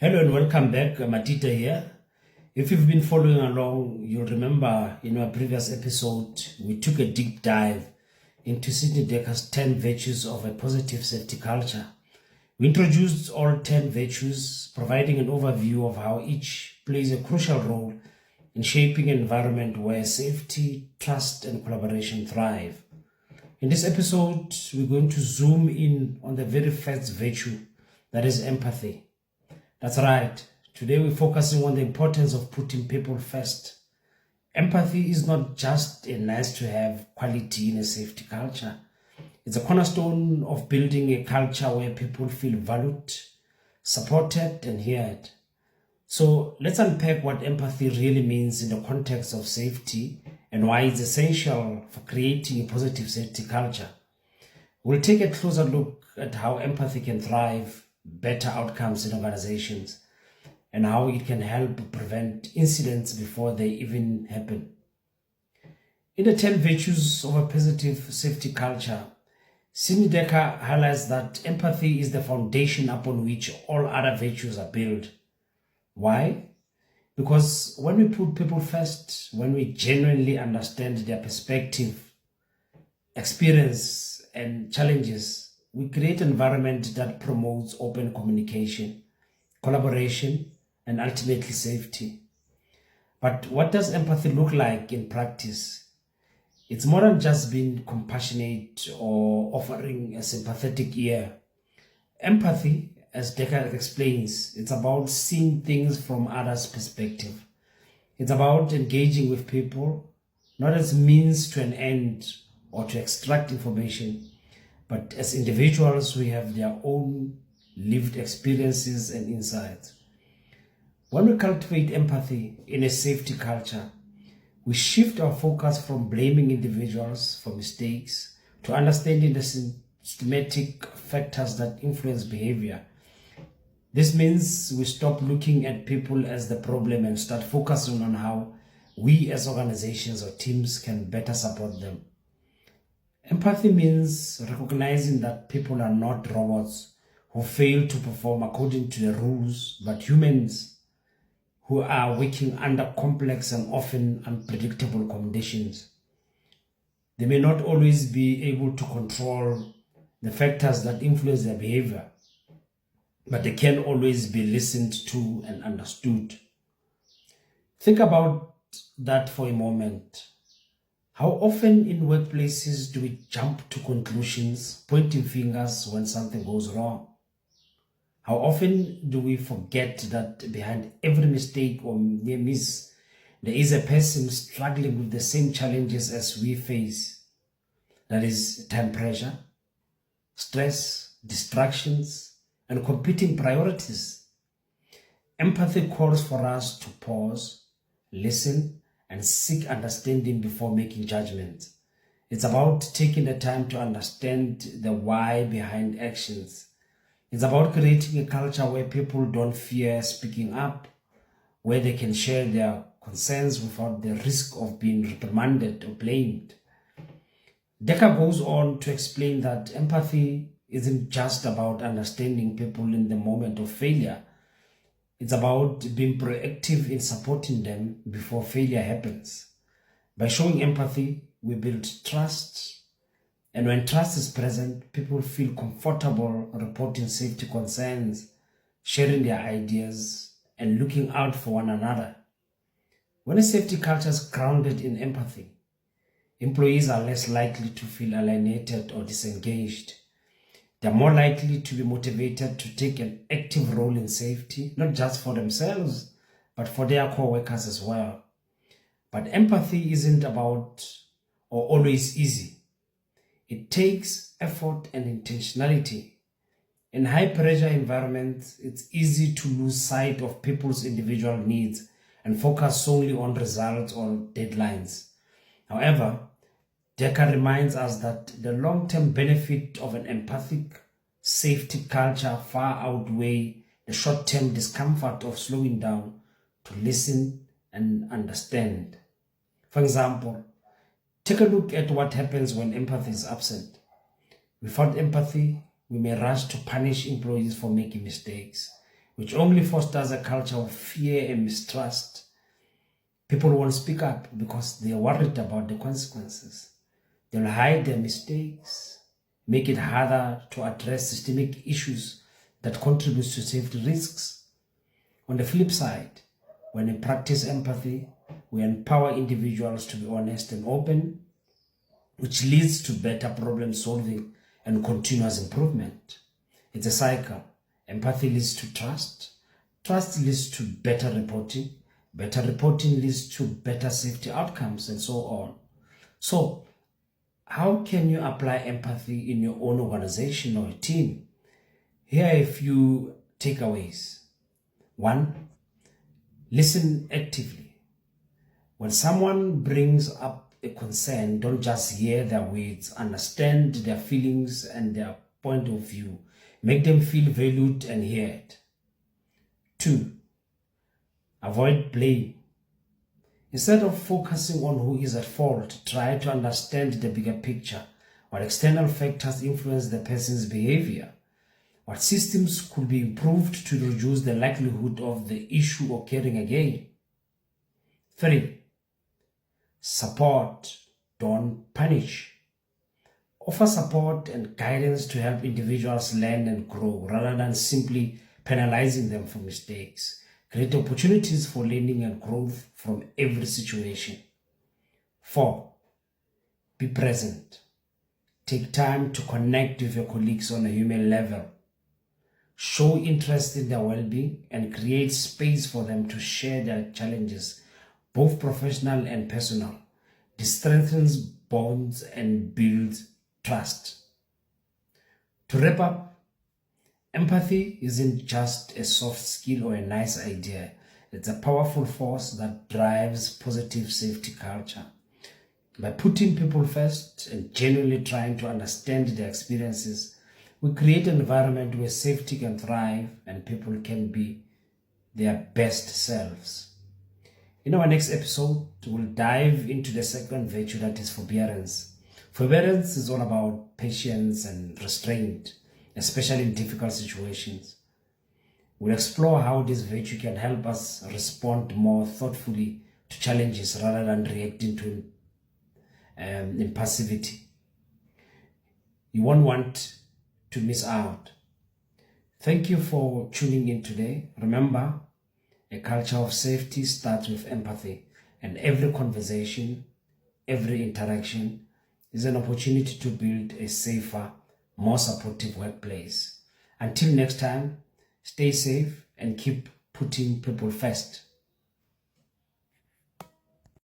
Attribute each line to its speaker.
Speaker 1: Hello and welcome back. Matita here. If you've been following along, you'll remember in our previous episode, we took a deep dive into Sidney Dekker's 10 virtues of a positive safety culture. We introduced all 10 virtues, providing an overview of how each plays a crucial role in shaping an environment where safety, trust, and collaboration thrive. In this episode, we're going to zoom in on the very first virtue, that is empathy. That's right. Today we're focusing on the importance of putting people first. Empathy is not just a nice to have quality in a safety culture. It's a cornerstone of building a culture where people feel valued, supported, and heard. So let's unpack what empathy really means in the context of safety and why it's essential for creating a positive safety culture. We'll take a closer look at how empathy can drive better outcomes in organizations and how it can help prevent incidents before they even happen. In the 10 virtues of a positive safety culture, Sidney Dekker highlights that empathy is the foundation upon which all other virtues are built. Why? Because when we put people first, when we genuinely understand their perspective, experience, and challenges, we create an environment that promotes open communication, collaboration, and ultimately safety. But what does empathy look like in practice? It's more than just being compassionate or offering a sympathetic ear. Empathy, as Dekker explains, it's about seeing things from others' perspective. It's about engaging with people, not as means to an end or to extract information, but as individuals, we have their own lived experiences and insights. When we cultivate empathy in a safety culture, we shift our focus from blaming individuals for mistakes to understanding the systematic factors that influence behavior. This means we stop looking at people as the problem and start focusing on how we as organizations or teams can better support them. Empathy means recognizing that people are not robots who fail to perform according to the rules, but humans who are working under complex and often unpredictable conditions. They may not always be able to control the factors that influence their behavior, but they can always be listened to and understood. Think about that for a moment. How often in workplaces do we jump to conclusions, pointing fingers when something goes wrong? How often do we forget that behind every mistake or near miss, there is a person struggling with the same challenges as we face? That is time pressure, stress, distractions, and competing priorities. Empathy calls for us to pause, listen, and seek understanding before making judgments. It's about taking the time to understand the why behind actions. It's about creating a culture where people don't fear speaking up, where they can share their concerns without the risk of being reprimanded or blamed. Dekker goes on to explain that empathy isn't just about understanding people in the moment of failure. It's about being proactive in supporting them before failure happens. By showing empathy, we build trust. And when trust is present, people feel comfortable reporting safety concerns, sharing their ideas, and looking out for one another. When a safety culture is grounded in empathy, employees are less likely to feel alienated or disengaged. They're more likely to be motivated to take an active role in safety, not just for themselves, but for their co-workers as well. But empathy isn't about or always easy. It takes effort and intentionality. In high-pressure environments, it's easy to lose sight of people's individual needs and focus solely on results or deadlines. However, Dekker reminds us that the long-term benefit of an empathic safety culture far outweigh the short-term discomfort of slowing down to listen and understand. For example, take a look at what happens when empathy is absent. Without empathy, we may rush to punish employees for making mistakes. which only fosters a culture of fear and mistrust. People won't speak up because they're worried about the consequences. They'll hide their mistakes, make it harder to address systemic issues that contribute to safety risks. On the flip side, when we practice empathy, we empower individuals to be honest and open, which leads to better problem solving and continuous improvement. It's a cycle. Empathy leads to trust. Trust leads to better reporting. Better reporting leads to better safety outcomes, and so on. So, how can you apply empathy in your own organization or team? Here are a few takeaways. 1, listen actively. When someone brings up a concern, don't just hear their words, understand their feelings and their point of view. Make them feel valued and heard. 2, avoid blame. Instead of focusing on who is at fault, try to understand the bigger picture. What external factors influence the person's behavior? What systems could be improved to reduce the likelihood of the issue occurring again? 3, support, don't punish. Offer support and guidance to help individuals learn and grow rather than simply penalizing them for mistakes. Create opportunities for learning and growth from every situation. 4, be present. Take time to connect with your colleagues on a human level. Show interest in their well-being and create space for them to share their challenges, both professional and personal. This strengthens bonds and builds trust. To wrap up, empathy isn't just a soft skill or a nice idea. It's a powerful force that drives positive safety culture. By putting people first and genuinely trying to understand their experiences, we create an environment where safety can thrive and people can be their best selves. In our next episode, we'll dive into the second virtue, that is forbearance. Forbearance is all about patience and restraint, especially in difficult situations. We'll explore how this virtue can help us respond more thoughtfully to challenges rather than reacting to impulsivity. You won't want to miss out. Thank you for tuning in today. Remember, a culture of safety starts with empathy, and every conversation, every interaction is an opportunity to build a safer, more supportive workplace. Until next time, stay safe and keep putting people first.